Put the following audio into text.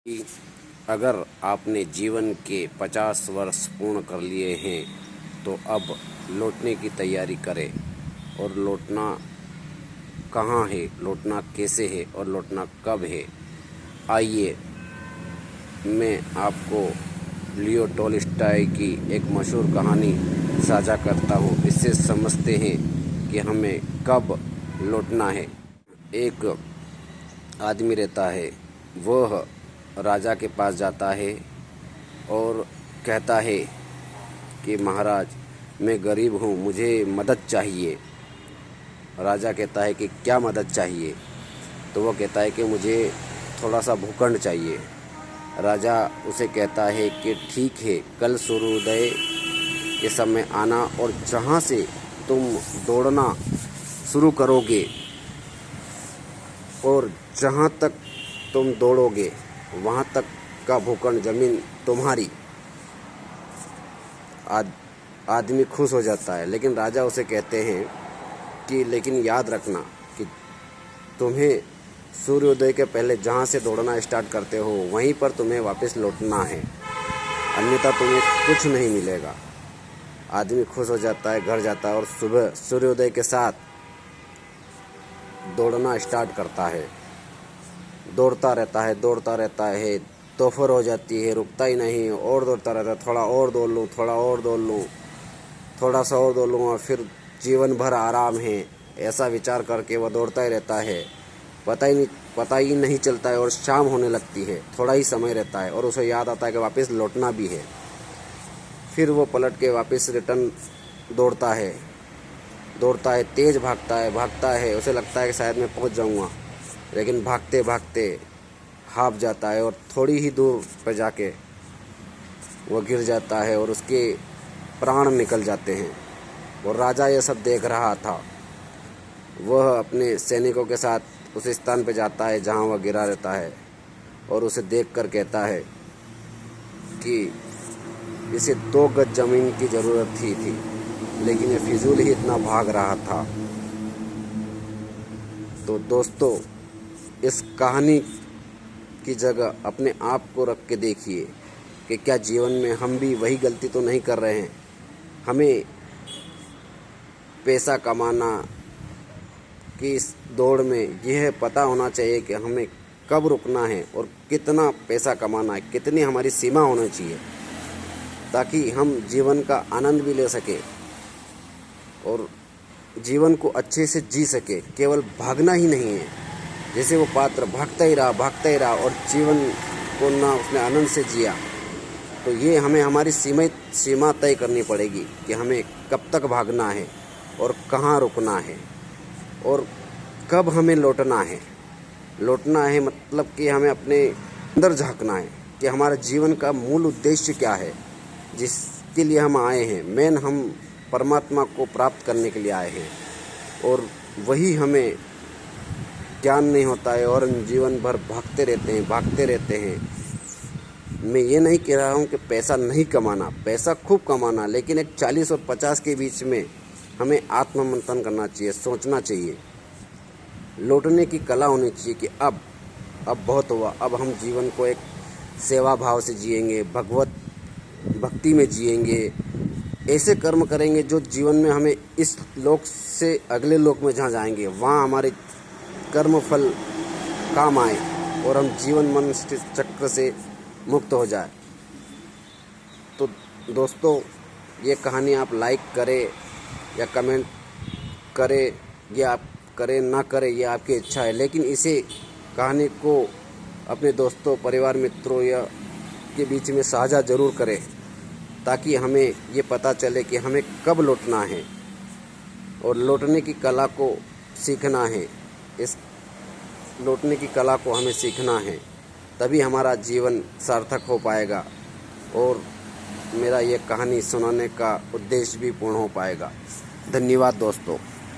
कि अगर आपने जीवन के 50 वर्ष पूर्ण कर लिए हैं तो अब लौटने की तैयारी करें। और लौटना कहाँ है, लौटना कैसे है और लौटना कब है, आइए मैं आपको लियो टॉल्स्टॉय की एक मशहूर कहानी साझा करता हूँ। इससे समझते हैं कि हमें कब लौटना है। एक आदमी रहता है, वह राजा के पास जाता है और कहता है कि महाराज, मैं गरीब हूँ, मुझे मदद चाहिए। राजा कहता है कि क्या मदद चाहिए? तो वो कहता है कि मुझे थोड़ा सा भूखंड चाहिए। राजा उसे कहता है कि ठीक है, कल सूर्योदय के समय आना और जहाँ से तुम दौड़ना शुरू करोगे और जहाँ तक तुम दौड़ोगे वहाँ तक का भूखंड ज़मीन तुम्हारी। आदमी खुश हो जाता है, लेकिन राजा उसे कहते हैं कि लेकिन याद रखना कि तुम्हें सूर्योदय के पहले जहाँ से दौड़ना स्टार्ट करते हो वहीं पर तुम्हें वापस लौटना है, अन्यथा तुम्हें कुछ नहीं मिलेगा। आदमी खुश हो जाता है, घर जाता है और सुबह सूर्योदय के साथ दौड़ना स्टार्ट करता है। दौड़ता रहता है, दोपहर हो जाती है, रुकता ही नहीं और दौड़ता रहता है। थोड़ा और दौड़ लूँ, थोड़ा सा और दौड़ लूँ और फिर जीवन भर आराम है, ऐसा विचार करके वह दौड़ता ही रहता है। पता ही नहीं चलता है और शाम होने लगती है। थोड़ा ही समय रहता है और उसे याद आता है कि वापस लौटना भी है। फिर वो पलट के वापस रिटर्न दौड़ता है, तेज़ भागता है। उसे लगता है कि शायद मैं पहुंच जाऊंगा, लेकिन भागते भागते हाफ जाता है और थोड़ी ही दूर पर जाके वो गिर जाता है और उसके प्राण निकल जाते हैं। और राजा ये सब देख रहा था। वह अपने सैनिकों के साथ उस स्थान पर जाता है जहां वह गिरा रहता है और उसे देखकर कहता है कि इसे 2 गज ज़मीन की ज़रूरत थी, लेकिन ये फिजूल ही इतना भाग रहा था। तो दोस्तों, इस कहानी की जगह अपने आप को रख के देखिए कि क्या जीवन में हम भी वही गलती तो नहीं कर रहे हैं। हमें पैसा कमाना की इस दौड़ में यह पता होना चाहिए कि हमें कब रुकना है और कितना पैसा कमाना है, कितनी हमारी सीमा होनी चाहिए, ताकि हम जीवन का आनंद भी ले सके और जीवन को अच्छे से जी सके। केवल भागना ही नहीं है, जैसे वो पात्र भागता ही रहा और जीवन को ना उसने आनंद से जिया। तो ये हमें हमारी सीमा तय करनी पड़ेगी कि हमें कब तक भागना है और कहाँ रुकना है और कब हमें लौटना है। लौटना है मतलब कि हमें अपने अंदर झांकना है कि हमारा जीवन का मूल उद्देश्य क्या है, जिसके लिए हम आए हैं। मेन हम परमात्मा को प्राप्त करने के लिए आए हैं और वही हमें ज्ञान नहीं होता है और हम जीवन भर भागते रहते हैं। मैं ये नहीं कह रहा हूँ कि पैसा नहीं कमाना, पैसा खूब कमाना, लेकिन एक 40 और 50 के बीच में हमें आत्ममंथन करना चाहिए, सोचना चाहिए। लौटने की कला होनी चाहिए कि अब बहुत हुआ, अब हम जीवन को एक सेवा भाव से जिएंगे, भगवत भक्ति में जिएंगे, ऐसे कर्म करेंगे जो जीवन में हमें इस लोक से अगले लोक में जहाँ जाएंगे वहाँ हमारे कर्म फल काम आए और हम जीवन मनुष्य चक्र से मुक्त हो जाए। तो दोस्तों, ये कहानी आप लाइक करें या कमेंट करें, ये आप करें ना करें, ये आपकी इच्छा है, लेकिन इसे कहानी को अपने दोस्तों, परिवार, मित्रों या के बीच में साझा ज़रूर करें, ताकि हमें ये पता चले कि हमें कब लौटना है और लौटने की कला को सीखना है। इस लौटने की कला को हमें सीखना है, तभी हमारा जीवन सार्थक हो पाएगा और मेरा ये कहानी सुनाने का उद्देश्य भी पूर्ण हो पाएगा। धन्यवाद दोस्तों।